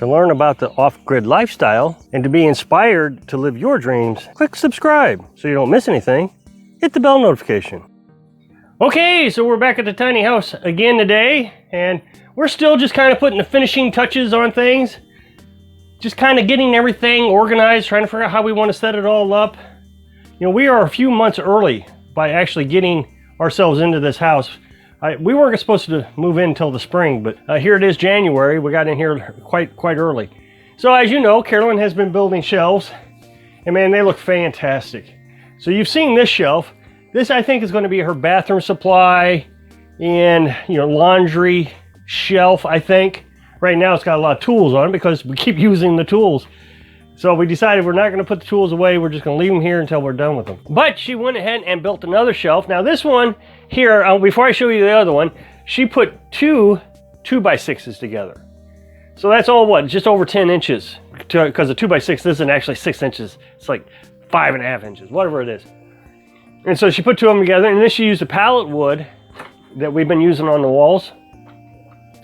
To learn about the off-grid lifestyle and to be inspired to live your dreams, click subscribe so you don't miss anything. Hit the bell notification. Okay, so we're back at the tiny house again today, and we're still just kind of putting the finishing touches on things. Just kind of getting everything organized, trying to figure out how we want to set it all up. You know, we are a few months early by actually getting ourselves into this house. We weren't supposed to move in until the spring, but here it is January. We got in here quite early. So as you know, Carolyn has been building shelves, and man, they look fantastic. So you've seen this shelf. This I think is going to be her bathroom supply and laundry shelf, I think. Right now it's got a lot of tools on it because we keep using the tools. So we decided we're not going to put the tools away. We're just going to leave them here until we're done with them. But she went ahead and built another shelf. Now this one here, before I show you the other one, she put two 2x6s together. So that's all what? Just over 10 inches. Because a 2x6 isn't actually 6 inches. It's like 5.5 inches, whatever it is. And so she put two of them together, and then she used a pallet wood that we've been using on the walls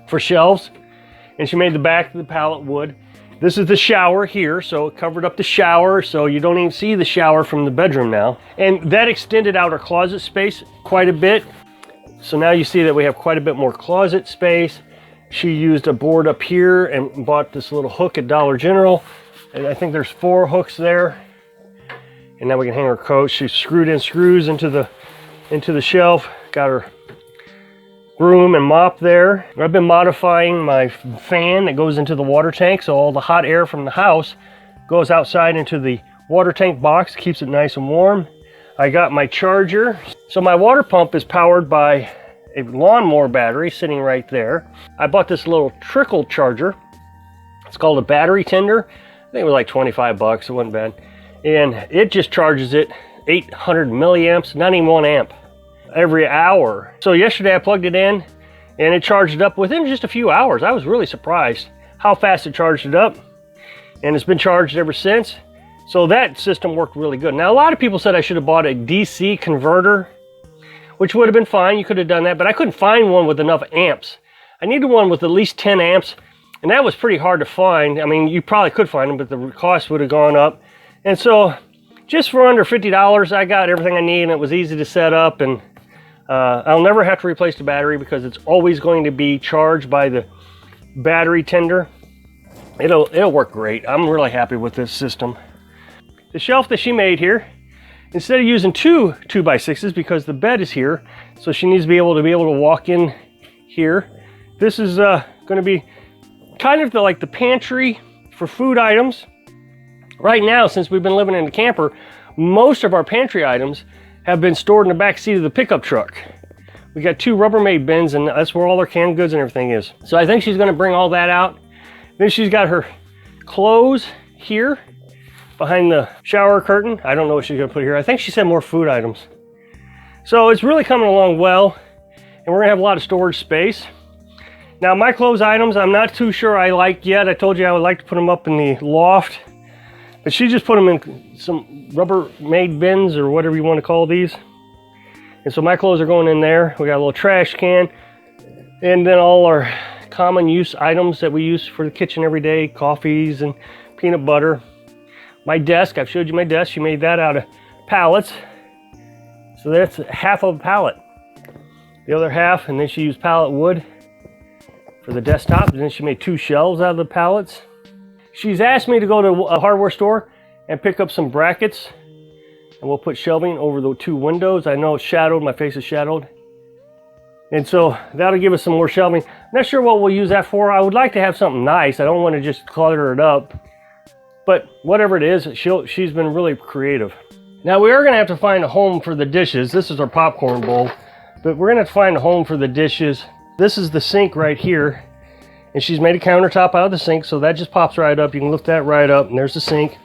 for shelves. And she made the back of the pallet wood. This is the shower here, so it covered up the shower, so you don't even see the shower from the bedroom now. And that extended out our closet space quite a bit. So now you see that we have quite a bit more closet space. She used a board up here and bought this little hook at Dollar General. And I think there's 4 hooks there. And now we can hang her coat. She screwed in screws into the shelf. Got her broom and mop there. I've been modifying my fan that goes into the water tank, so all the hot air from the house goes outside into the water tank box, keeps it nice and warm. I got my charger. So my water pump is powered by a lawnmower battery sitting right there. I bought this little trickle charger. It's called a battery tender. I think it was like 25 bucks, it wasn't bad. And it just charges it 800 milliamps, not even 1 amp. Every hour. So yesterday I plugged it in and it charged it up within just a few hours. I was really surprised how fast it charged it up, and it's been charged ever since. So that system worked really good. Now a lot of people said I should have bought a DC converter, which would have been fine. You could have done that, but I couldn't find one with enough amps. I needed one with at least 10 amps, and that was pretty hard to find. I mean, you probably could find them, but the cost would have gone up. And so just for under $50, I got everything I need, and it was easy to set up. And I'll never have to replace the battery because it's always going to be charged by the battery tender. It'll work great. I'm really happy with this system. The shelf that she made here, instead of using two 2x6s because the bed is here, so she needs to be able to walk in here. This is going to be kind of like the pantry for food items. Right now, since we've been living in the camper, most of our pantry items have been stored in the back seat of the pickup truck. We got 2 Rubbermaid bins, and that's where all our canned goods and everything is. So I think she's going to bring all that out. Then she's got her clothes here behind the shower curtain. I don't know what she's going to put here. I think she said more food items. So it's really coming along well, and we're going to have a lot of storage space. Now my clothes items, I'm not too sure I like yet. I told you I would like to put them up in the loft, but she just put them in some Rubbermaid bins or whatever you want to call these. And so my clothes are going in there. We got a little trash can. And then all our common use items that we use for the kitchen every day. Coffees and peanut butter. My desk, I've showed you my desk. She made that out of pallets. So that's half of a pallet. The other half, and then she used pallet wood for the desktop. And then she made 2 shelves out of the pallets. She's asked me to go to a hardware store and pick up some brackets, and we'll put shelving over the 2 windows. I know it's shadowed, my face is shadowed. And so that'll give us some more shelving. Not sure what we'll use that for. I would like to have something nice. I don't want to just clutter it up. But whatever it is, she's been really creative. Now we are going to have to find a home for the dishes. This is our popcorn bowl, but we're going to have to find a home for the dishes. This is the sink right here. And she's made a countertop out of the sink, so that just pops right up. You can lift that right up, and there's the sink.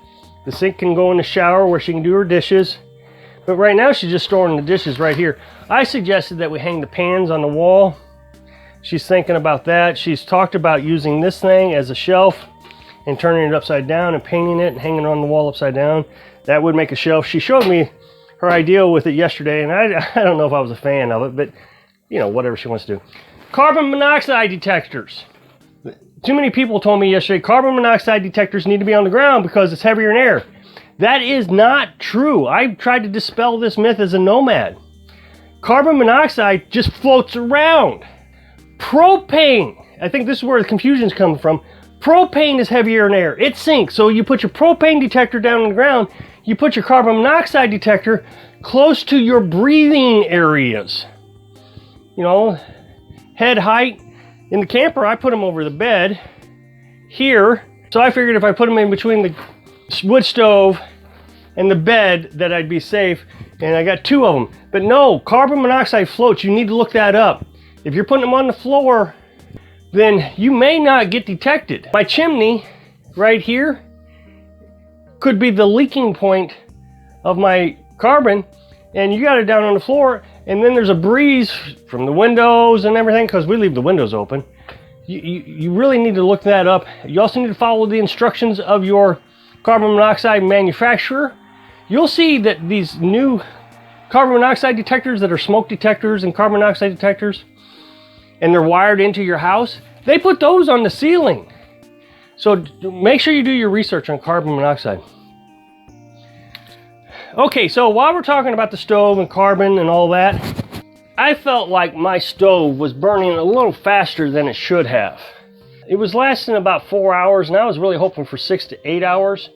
The sink can go in the shower where she can do her dishes. But right now she's just storing the dishes right here. I suggested that we hang the pans on the wall. She's thinking about that. She's talked about using this thing as a shelf and turning it upside down and painting it and hanging it on the wall upside down. That would make a shelf. She showed me her idea with it yesterday, and I don't know if I was a fan of it, but whatever she wants to do. Carbon monoxide detectors. Too many people told me yesterday carbon monoxide detectors need to be on the ground because it's heavier in air. That is not true. I've tried to dispel this myth as a nomad. Carbon monoxide just floats around. Propane, I think this is where the confusion's coming from. Propane is heavier in air. It sinks. So you put your propane detector down on the ground, you put your carbon monoxide detector close to your breathing areas. You know, head height. In the camper, I put them over the bed here. So I figured if I put them in between the wood stove and the bed that I'd be safe. And I got 2 of them. But no, carbon monoxide floats. You need to look that up. If you're putting them on the floor, then you may not get detected. My chimney right here could be the leaking point of my carbon, and you got it down on the floor, and then there's a breeze from the windows and everything, because we leave the windows open. You really need to look that up. You also need to follow the instructions of your carbon monoxide manufacturer. You'll see that these new carbon monoxide detectors that are smoke detectors and carbon monoxide detectors, and they're wired into your house, they put those on the ceiling. So make sure you do your research on carbon monoxide. Okay, so while we're talking about the stove and carbon and all that, I felt like my stove was burning a little faster than it should have. It was lasting about 4 hours, and I was really hoping for 6 to 8 hours.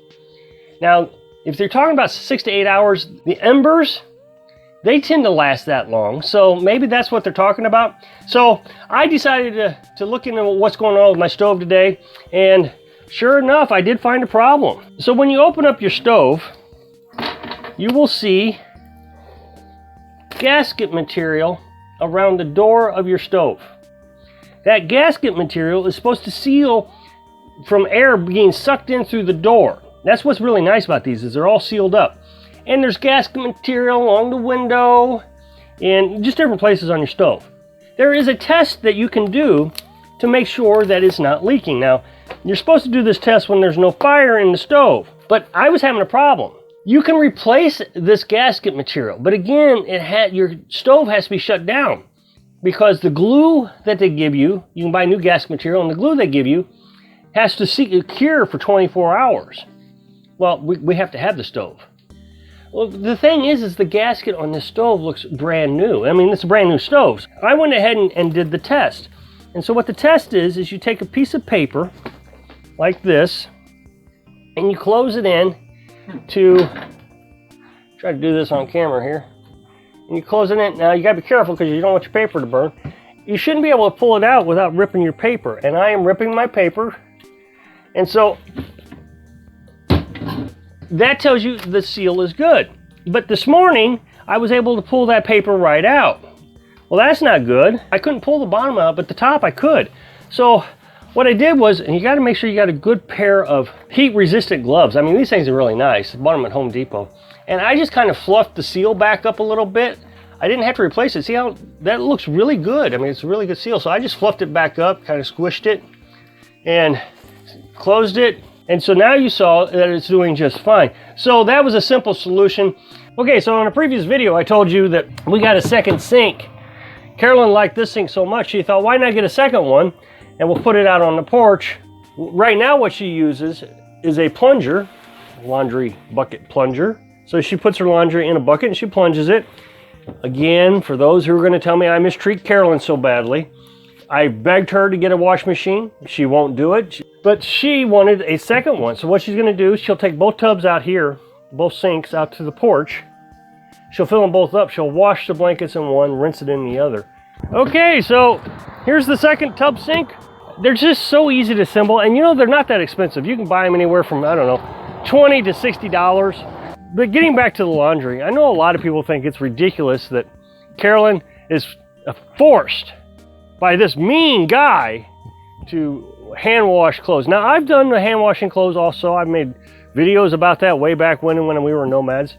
Now, if they're talking about 6 to 8 hours, the embers, they tend to last that long, so maybe that's what they're talking about. So I decided to look into what's going on with my stove today, and sure enough, I did find a problem. So when you open up your stove, you will see gasket material around the door of your stove. That gasket material is supposed to seal from air being sucked in through the door. That's what's really nice about these, is they're all sealed up. And there's gasket material along the window and just different places on your stove. There is a test that you can do to make sure that it's not leaking. Now, you're supposed to do this test when there's no fire in the stove, but I was having a problem. You can replace this gasket material, but again, your stove has to be shut down because the glue that they give you, you can buy new gasket material, and the glue they give you has to cure for 24 hours. Well, we have to have the stove. Well, the thing is the gasket on this stove looks brand new. I mean, it's a brand new stove. I went ahead and did the test. And so what the test is you take a piece of paper like this, and you close it in to, try to do this on camera here. And you close it in. Now, you gotta be careful because you don't want your paper to burn. You shouldn't be able to pull it out without ripping your paper. And I am ripping my paper. And so that tells you the seal is good. But this morning, I was able to pull that paper right out. Well, that's not good. I couldn't pull the bottom out, but the top I could. So what I did was, and you gotta make sure you got a good pair of heat-resistant gloves. I mean, these things are really nice. I bought them at Home Depot. And I just kind of fluffed the seal back up a little bit. I didn't have to replace it. See how that looks really good. I mean, it's a really good seal. So I just fluffed it back up, kind of squished it, and closed it. And so now you saw that it's doing just fine. So that was a simple solution. Okay, so in a previous video, I told you that we got a second sink. Carolyn liked this sink so much, she thought, why not get a second one? And we'll put it out on the porch. Right now, what she uses is a plunger, laundry bucket plunger. So she puts her laundry in a bucket and she plunges it. Again, for those who are gonna tell me I mistreat Carolyn so badly, I begged her to get a wash machine. She won't do it, but she wanted a second one. So what she's gonna do is she'll take both tubs out here, both sinks out to the porch. She'll fill them both up. She'll wash the blankets in one, rinse it in the other. Okay, so here's the second tub sink. They're just so easy to assemble, and you know, they're not that expensive. You can buy them anywhere from, I don't know, $20 to $60. But getting back to the laundry, I know a lot of people think it's ridiculous that Carolyn is forced by this mean guy to hand wash clothes. Now, I've done the hand washing clothes also. I've made videos about that way back when we were nomads.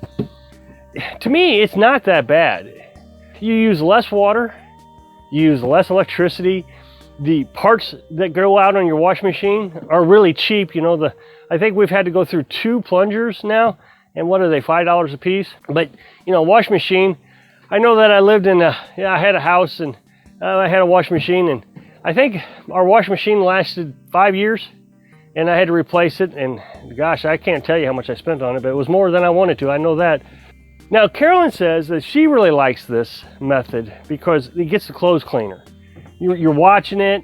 To me, it's not that bad. You use less water, you use less electricity. The parts that go out on your wash machine are really cheap. You know, I think we've had to go through 2 plungers now, and what are they, $5 a piece? But, you know, wash machine, I know that I lived in I had a house and I had a wash machine, and I think our washing machine lasted 5 years, and I had to replace it, and gosh, I can't tell you how much I spent on it, but it was more than I wanted to, I know that. Now, Carolyn says that she really likes this method because it gets the clothes cleaner. You're watching it,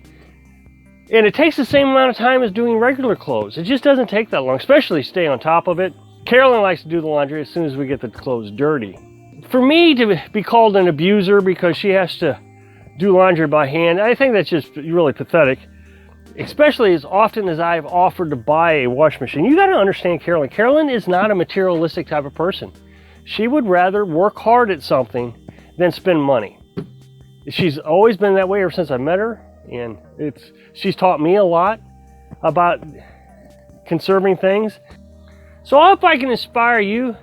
and it takes the same amount of time as doing regular clothes. It just doesn't take that long, especially stay on top of it. Carolyn likes to do the laundry as soon as we get the clothes dirty. For me to be called an abuser because she has to do laundry by hand, I think that's just really pathetic. Especially as often as I've offered to buy a washing machine. You got to understand Carolyn. Carolyn is not a materialistic type of person. She would rather work hard at something than spend money. She's always been that way ever since I met her, and she's taught me a lot about conserving things. So I hope I can inspire you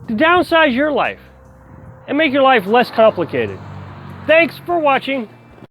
to downsize your life and make your life less complicated. Thanks for watching.